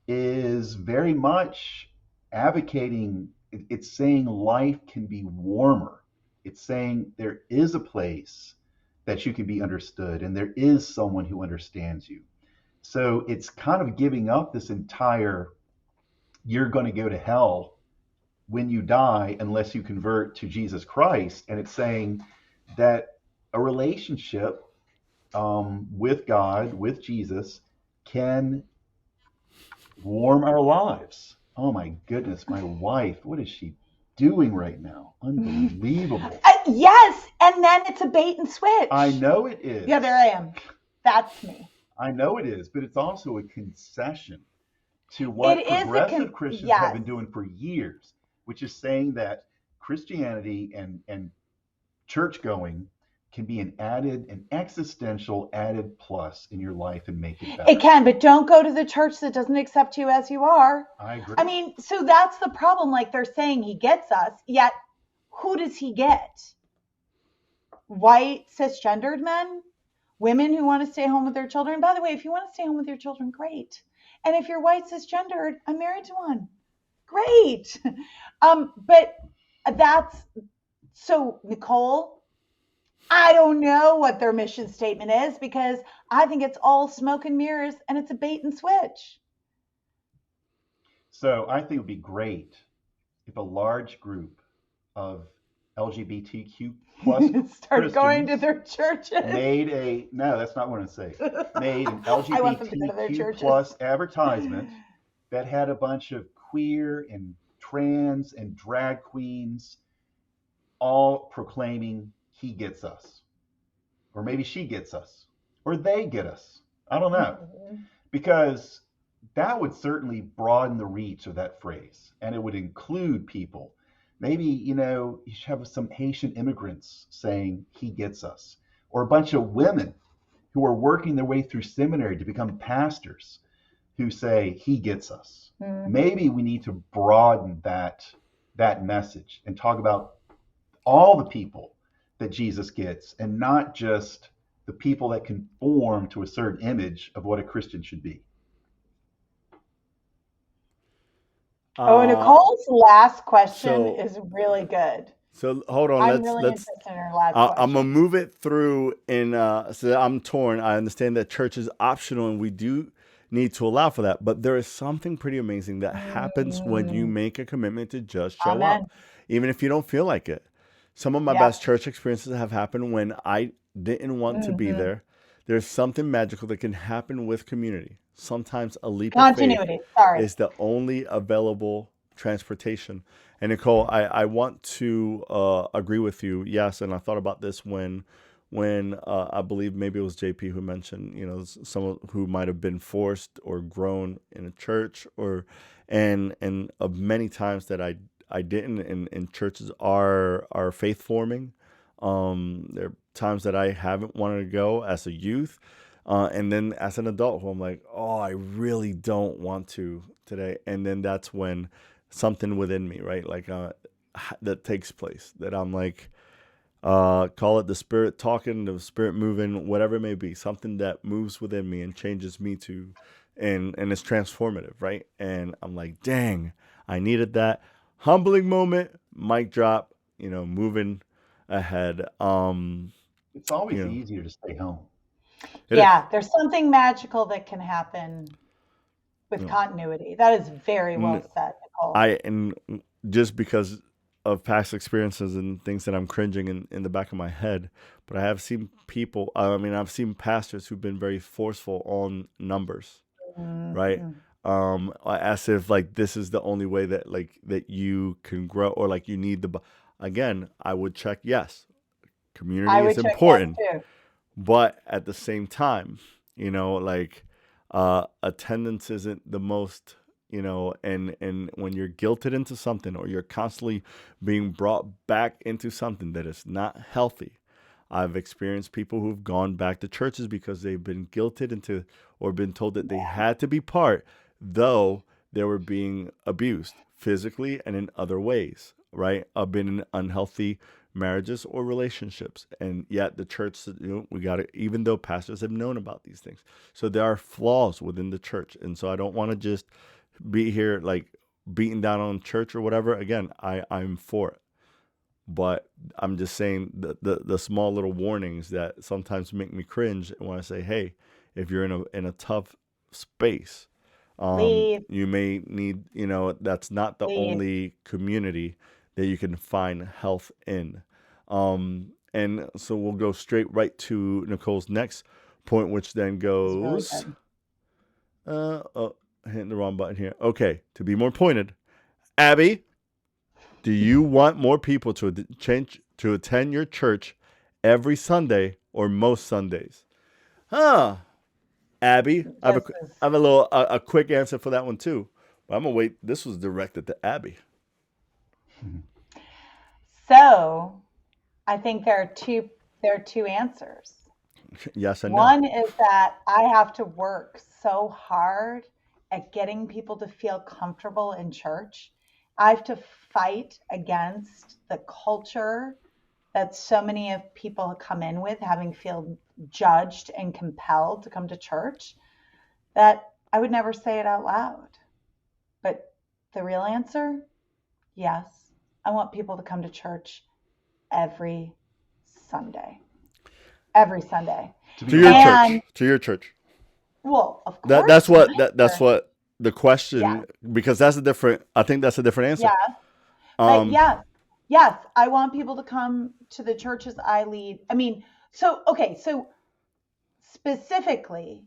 is very much advocating, it's saying life can be warmer. It's saying there is a place that you can be understood, and there is someone who understands you. So it's kind of giving up this entire, you're going to go to hell when you die unless you convert to Jesus Christ. And it's saying that a relationship with God, with Jesus, can warm our lives. Oh my goodness, my wife, what is she doing right now? Unbelievable. Yes, and then it's a bait and switch. I know it is. Yeah, there I am. That's me. I know it is, but it's also a concession to what progressive Christians have been doing for years, which is saying that Christianity and church going can be an existential added plus in your life and make it It better. can, but don't go to the church that doesn't accept you as you are. I agree. I mean, so that's the problem. Like they're saying he gets us, yet who does he get? White cisgendered men? Women who want to stay home with their children? By the way, if you want to stay home with your children, great. And if you're white cisgendered, I'm married to one. Great. But that's so, Nicole, I don't know what their mission statement is because I think it's all smoke and mirrors and it's a bait and switch. So I think it would be great if a large group of LGBTQ plus Start going to Christians their churches. no, that's not what I'm saying. Made an I want them to go to their LGBTQ churches. plus advertisement that had a bunch of queer and trans and drag queens all proclaiming he gets us, or maybe she gets us, or they get us. I don't know, because that would certainly broaden the reach of that phrase, and it would include people. Maybe, you should have some Haitian immigrants saying he gets us, or a bunch of women who are working their way through seminary to become pastors who say he gets us. Mhm. Maybe we need to broaden that message and talk about all the people that Jesus gets and not just the people that conform to a certain image of what a Christian should be. Nicole's last question so is really good. so hold on. I'm Let's really let's. interested in her last I'm gonna question. move it through, and so I'm torn. I understand that church is optional, and we do need to allow for that. But there is something pretty amazing that happens when you make a commitment to just show up, Amen. even if you don't feel like it. Some of my Yeah. best church experiences have happened when I didn't want to be there. There's something magical that can happen with community. Sometimes a leap of faith Continuity. Sorry. is the only available transportation. And Nicole, I want to agree with you. Yes, and I thought about this when I believe maybe it was JP who mentioned, someone who might have been forced or grown in a church, and of many times that I didn't, and churches are faith forming. There are times that I haven't wanted to go as a youth, and then as an adult, who I'm like, oh, I really don't want to today. And then that's when something within me, right, like that takes place. That I'm like, call it the spirit talking, the spirit moving, whatever it may be, something that moves within me and changes me and it's transformative, right? And I'm like, dang, I needed that humbling moment, mic drop, moving ahead. It's always You know, easier to stay home. it is. Yeah, there's something magical that can happen with No. continuity. That is very well said, Nicole. And just because of past experiences and things that I'm cringing in the back of my head, but I have seen people. I've seen pastors who've been very forceful on numbers, right? As if like this is the only way that that you can grow, or like you need again, I would check yes, community is important, yes, too. but at the same time, attendance isn't the most, and when you're guilted into something, or you're constantly being brought back into something that is not healthy. I've experienced people who've gone back to churches because they've been guilted into, or been told that they had to be part, though they were being abused physically and in other ways, right? I've been in unhealthy marriages or relationships, and yet the church, we got to, even though pastors have known about these things. So there are flaws within the church, and so I don't want to just be here like beating down on church or whatever. Again, I'm for it. But I'm just saying the small little warnings that sometimes make me cringe when I say, hey, if you're in a tough space, Leave. you may need, that's not the Leave. only community that you can find health in. And so we'll go straight right to Nicole's next point, which then goes, It's really good. hitting the wrong button here. Okay, to be more pointed, Abby, do you want more people to attend your church every Sunday or most Sundays? Abby, I have a little a quick answer for that one too. But I'm gonna wait. This was directed to Abby. So I think there there are two answers. Yes and no. One is that I have to work so hard at getting people to feel comfortable in church. I have to fight against the culture that so many of people come in with, having feel judged and compelled to come to church, that I would never say it out loud. But the real answer, yes, I want people to come to church every Sunday. Every Sunday. To your And church. To your church. well, of course. That's to what my that's church. what the question, because that's a different, I think that's a different answer. Yes. But yes, I want people to come to the churches I lead. I mean, so specifically,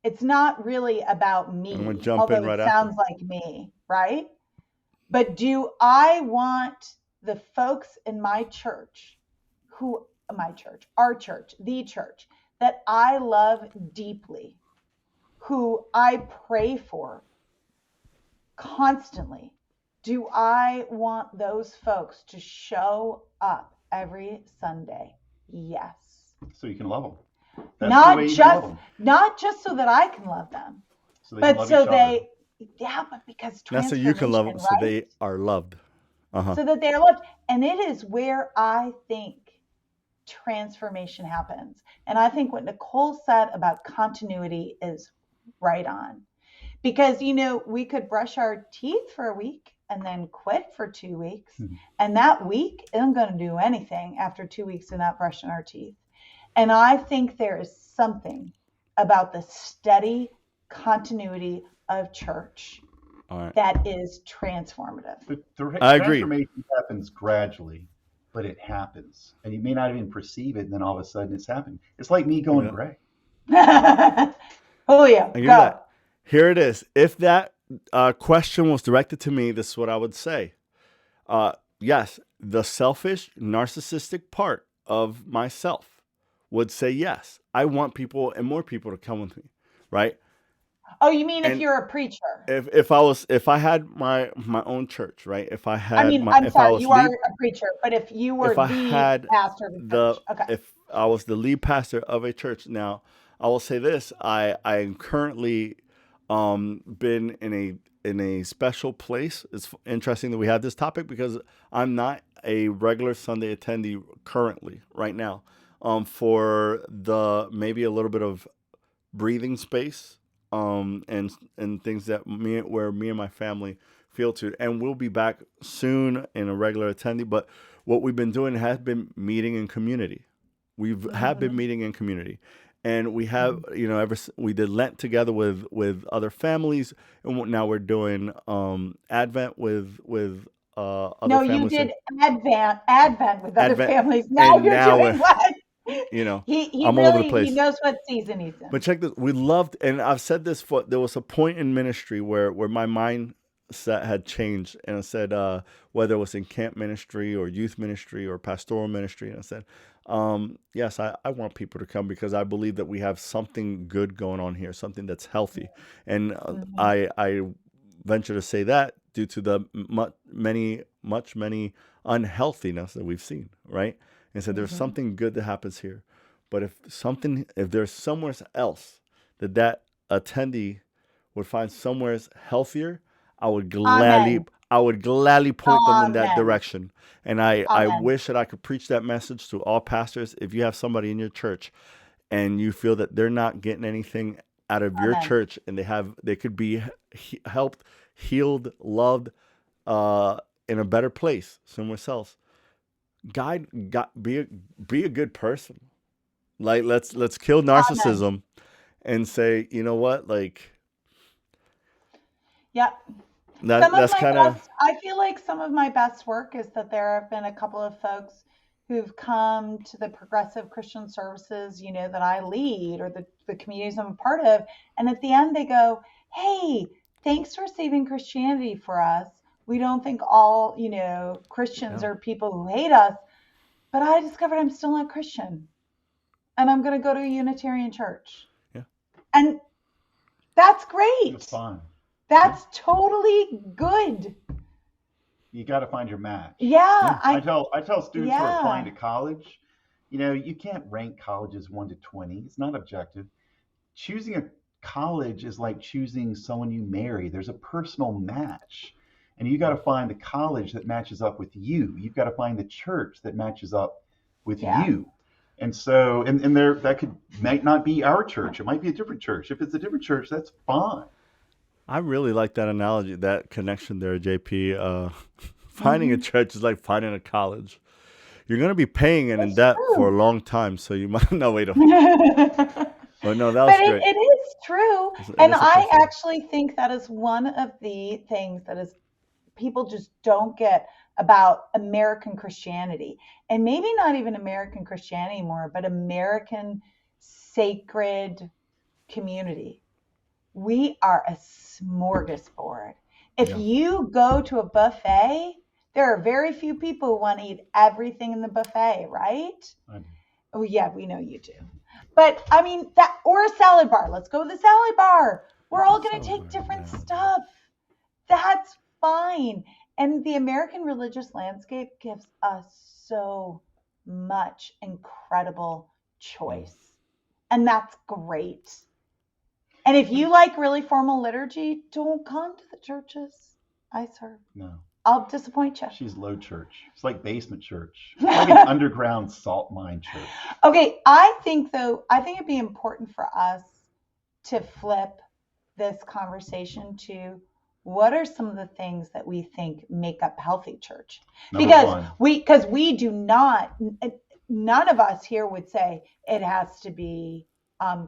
it's not really about I'm gonna me, jump in although right it after. sounds like me, right? But do I want the folks in my church, our church, the church, that I love deeply, who I pray for constantly, do I want those folks to show up every Sunday? Yes. So you can love them. That's the Not way you can love them. not just so that I can love them, So they can but love so each other. but because Not so you can love them, transformation, so right? they are loved. So that they are loved. And it is where I think transformation happens. And I think what Nicole said about continuity is right on. Because, we could brush our teeth for a week and then quit for 2 weeks. And that week isn't going to do anything after 2 weeks of not brushing our teeth. And I think there is something about the steady continuity of church that is transformative. I agree. Transformation happens gradually, but it happens. And you may not even perceive it, and then all of a sudden it's happening. It's like me going gray. Julio, go. Here it is. If that question was directed to me, this is what I would say. Yes, the selfish, narcissistic part of myself would say yes. I want people and more people to come with me, right? Oh, you mean if you're a preacher? If I had my own church, right? If I had, you are a preacher, but if you were the pastor of the church, okay. If I was the lead pastor of a church, now I will say this: I am currently been in a special place. It's interesting that we have this topic because I'm not a regular Sunday attendee currently right now. For the maybe a little bit of breathing space, and things that where me and my family feel to, and we'll be back soon in a regular attendee. But what we've been doing has been meeting in community. Have been meeting in community. And we have, we did Lent together with other families, and now we're doing Advent with other families. No, you did Advent with other families. Now you're doing what? I'm all over the place. He knows what season he's in. But check this: we loved, and I've said this there was a point in ministry where my mindset had changed, and I said whether it was in camp ministry or youth ministry or pastoral ministry, and I said, yes, I want people to come because I believe that we have something good going on here, something that's healthy, and I venture to say that due to the many unhealthiness that we've seen, right? And so there's something good that happens here. But if there's somewhere else that attendee would find somewhere healthier, I would gladly point them in that direction. And I wish that I could preach that message to all pastors. If you have somebody in your church and you feel that they're not getting anything out of your church, and they could be helped, healed, loved, in a better place somewhere else, be a good person. Like let's kill narcissism and say, you know what, like, that's kind of. I feel like some of my best work is that there have been a couple of folks who've come to the progressive Christian services, that I lead, or the communities I'm a part of, and at the end they go, "Hey, thanks for saving Christianity for us. We don't think all, Christians are people who hate us, but I discovered I'm still not Christian, and I'm going to go to a Unitarian church." Yeah. And that's great. It's fine. That's totally good. You got to find your match. Yeah. I tell students who are applying to college, You can't rank colleges 1 to 20. It's not objective. Choosing a college is like choosing someone you marry. There's a personal match. And you got to find the college that matches up with you. You've got to find the church that matches up with Yeah. you. And so, and there, that might not be our church. It might be a different church. If it's a different church, that's fine. I really like that analogy, that connection there, JP. Finding a church is like finding a college. You're going to be paying and in It's debt for a true. long time, so you might no wait. But no, that But was great. it is true. It And is a I personal. actually think that is one of the things that is people just don't get about American Christianity. And maybe not even American Christianity anymore, but American sacred community. We are a smorgasbord. If Yeah. you go to a buffet, there are very few people who want to eat everything in the buffet, right? I- Oh yeah, we know you do. But I mean that or a salad bar. Let's go to the salad bar. We're all going to Salad take bar, different yeah. stuff. That's fine. And the American religious landscape gives us so much incredible choice. And that's great. And if you like really formal liturgy, don't come to the churches I serve. No, I'll disappoint you. she's low church. It's like basement church. It's like an underground salt mine church. Okay, I think it'd be important for us to flip this conversation to what are some of the things that we think make up healthy church? Number one. Because we do not, none of us here would say it has to be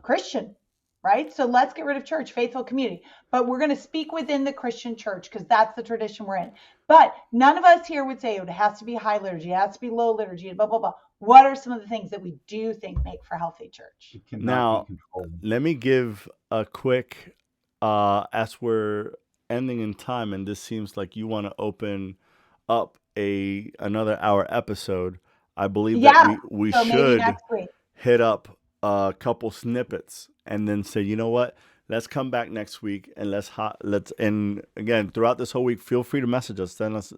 Christian, right? So let's get rid of church, faithful community. But we're going to speak within the Christian church because that's the tradition we're in. But none of us here would say it has to be high liturgy, it has to be low liturgy, blah, blah, blah. What are some of the things that we do think make for healthy church? It cannot Now, be controlled. let me give a quick, as we're ending in time, and this seems like you want to open up another hour episode. I believe that Yeah. we So maybe should next week. hit up a couple snippets and then say, you know what? Let's come back next week and let's and again throughout this whole week, feel free to message us, send us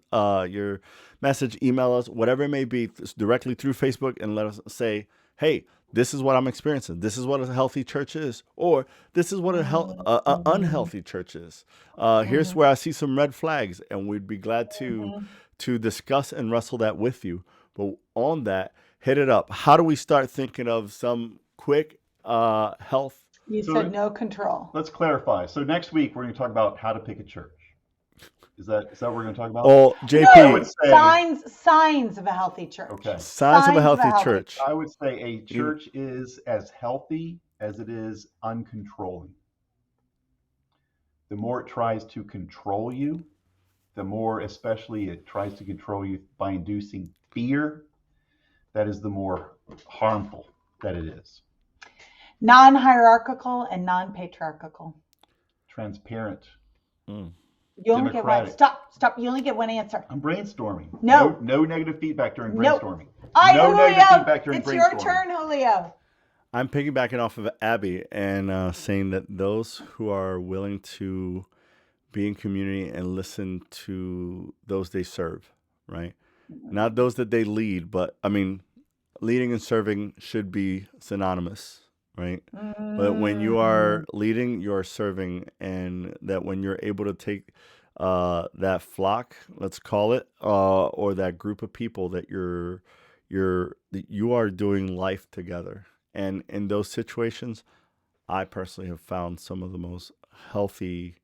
your message, email us, whatever it may be, directly through Facebook, and let us say, hey, this is what I'm experiencing. This is what a healthy church is, or this is what a unhealthy church is. Here's where I see some red flags, and we'd be glad to discuss and wrestle that with you. But on that, hit it up. How do we start thinking of some quick health? You So said no control. let's clarify. So next week we're going to talk about how to pick a church. Is that what we're going to talk about? Oh, I JP, would say Signs of a healthy church. okay. signs of a healthy church. I would say a church is as healthy as it is uncontrolling. The more it tries to control you, the more especially it tries to control you by inducing fear, that is the more harmful that it is. Non-hierarchical and non-patriarchal. Transparent. You only get one. Stop. You only get one answer. I'm brainstorming. No. No negative feedback during No. brainstorming. Julio, negative feedback during it's brainstorming. your turn, Julio. I'm piggybacking off of Abby and saying that those who are willing to be in community and listen to those they serve, right? Not those that they lead, but I mean, leading and serving should be synonymous, right? But when you are leading, you're serving, and that when you're able to take that flock, let's call it, or that group of people that you are doing life together. And in those situations, I personally have found some of the most healthy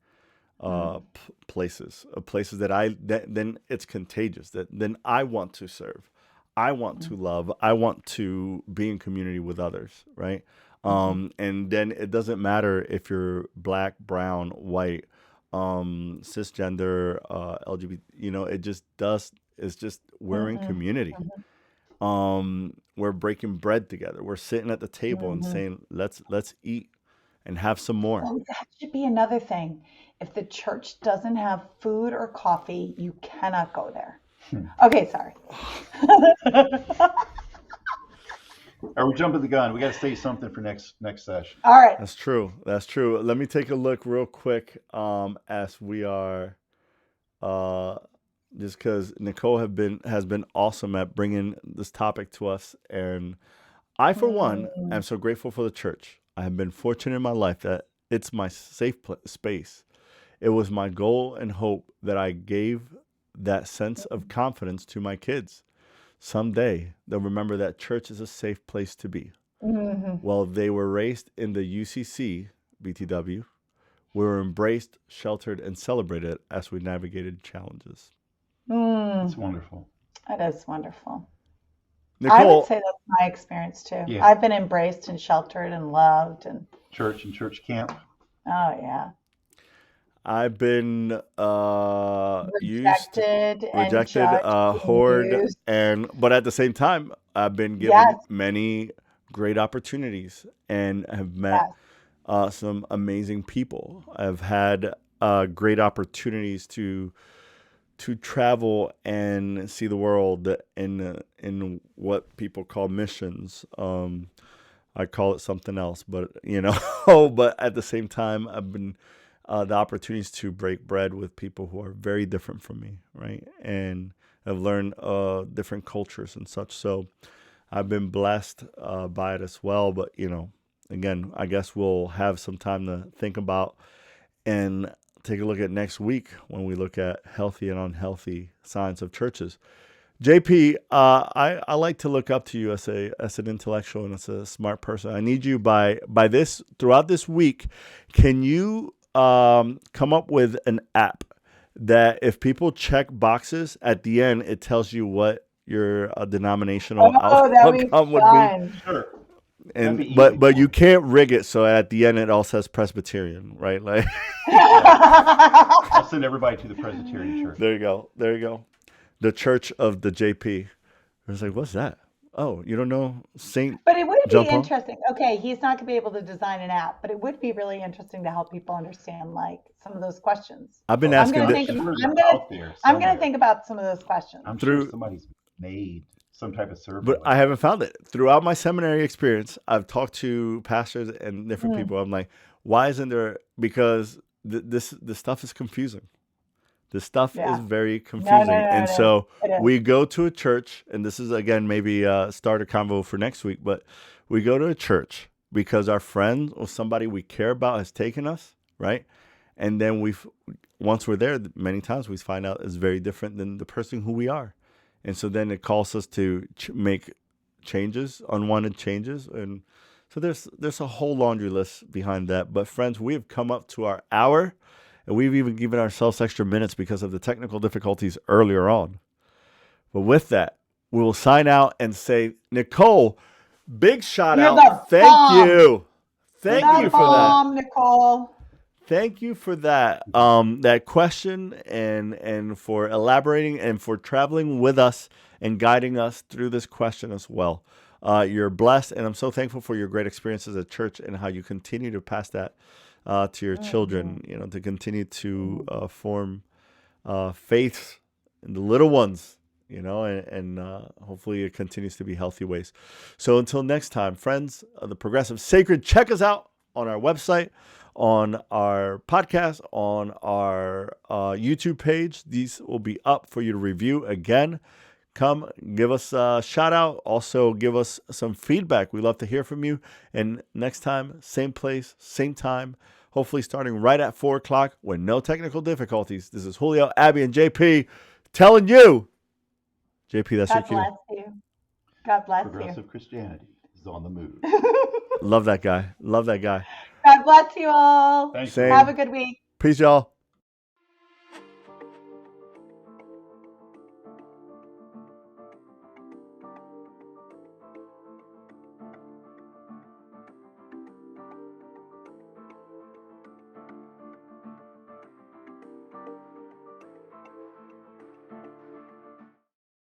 places that then it's contagious, that then I want to serve, I want to love, I want to be in community with others, right? And then it doesn't matter if you're black, brown, white, cisgender, LGBT, it's just we're in community. We're breaking bread together, we're sitting at the table and saying, let's eat and have some more. Oh, that should be another thing. If the church doesn't have food or coffee, you cannot go there. Okay, sorry. Are we jumping the gun? We got to say something for next session. All right. That's true. Let me take a look real quick as we are just because Nicole has been awesome at bringing this topic to us, and I, for one, am Mm, so grateful for the church. I have been fortunate in my life that it's my space. It was my goal and hope that I gave that sense of confidence to my kids. Someday they'll remember that church is a safe place to be. mhm, Well, they were raised in the UCC, BTW. We were embraced, sheltered, and celebrated as we navigated challenges. It's mm. wonderful. That is wonderful. I would Nicole, say that's my experience too. Yeah. I've been embraced and sheltered and loved, and Church and church camp. oh yeah, I've been used, rejected and rejected, judged and hoard, used. but at the same time, I've been given Yes, many great opportunities and have met yes, some amazing people. I've had great opportunities to travel and see the world in what people call missions. I call it something else, but but at the same time, I've been the opportunities to break bread with people who are very different from me, right? And I've learned different cultures and such. So I've been blessed by it as well. But again, I guess we'll have some time to think about and take a look at next week when we look at healthy and unhealthy signs of churches. JP, I like to look up to you as an intellectual and as a smart person. I need you by this throughout this week. Can you come up with an app that if people check boxes at the end, it tells you what your denominational oh, that'd be outcome would be? fun. Sure. That'd And be easy but for you me. can't rig it so at the end it all says Presbyterian, right? Like Yeah. I'll send everybody to the Presbyterian Church. there you go, there you go. The Church of the JP. I was like, what's that? Oh, you don't know Saint But it would John be Paul? interesting. Okay, he's not going to be able to design an app, but it would be really interesting to help people understand like some of those questions. I've been Well, I'm asking going to I'm that think. sure I'm they're going to. out there I'm going to somewhere. think about some of those questions. I'm sure through, somebody's made some type of survey but like I that. haven't found it. Throughout my seminary experience, I've talked to pastors and different Mm, people. I'm like, why isn't there? Because this stuff is confusing. This stuff is yeah. very No, no, confusing. no, And it is. so It is. we go to a church, and this is, again, maybe start a convo for next week, but we go to a church because our friend or somebody we care about has taken us, right? And then once we're there, many times we find out it's very different than the person who we are. And so then it calls us to make changes, unwanted changes. And so there's a whole laundry list behind that. But friends, we have come up to our hour. And we've even given ourselves extra minutes because of the technical difficulties earlier on. But with that, we will sign out and say, Nicole, big shout You're out. the Thank bomb. you. Thank Thank The you you, for that. Nicole. bomb, Nicole. Thank you for that. That question and for elaborating and for traveling with us and guiding us through this question as well. You're blessed, and I'm so thankful for your great experiences at church and how you continue to pass that to your Hmm. children. To continue to form faith in the little ones. And hopefully it continues to be healthy ways. So until next time, friends of the Progressive Sacred, check us out on our website, on our podcast, on our YouTube page. These will be up for you to review again. Come give us a shout out. Also, give us some feedback. We love to hear from you. And next time, same place, same time, hopefully starting right at 4 o'clock with no technical difficulties. This is Julio, Abby, and JP telling you, JP, that's your God cue. bless you. God bless you. Progressive Christianity is on the move. Love that guy. Love that guy. God bless you all. Thanks, Have Same. a good week. Peace, y'all.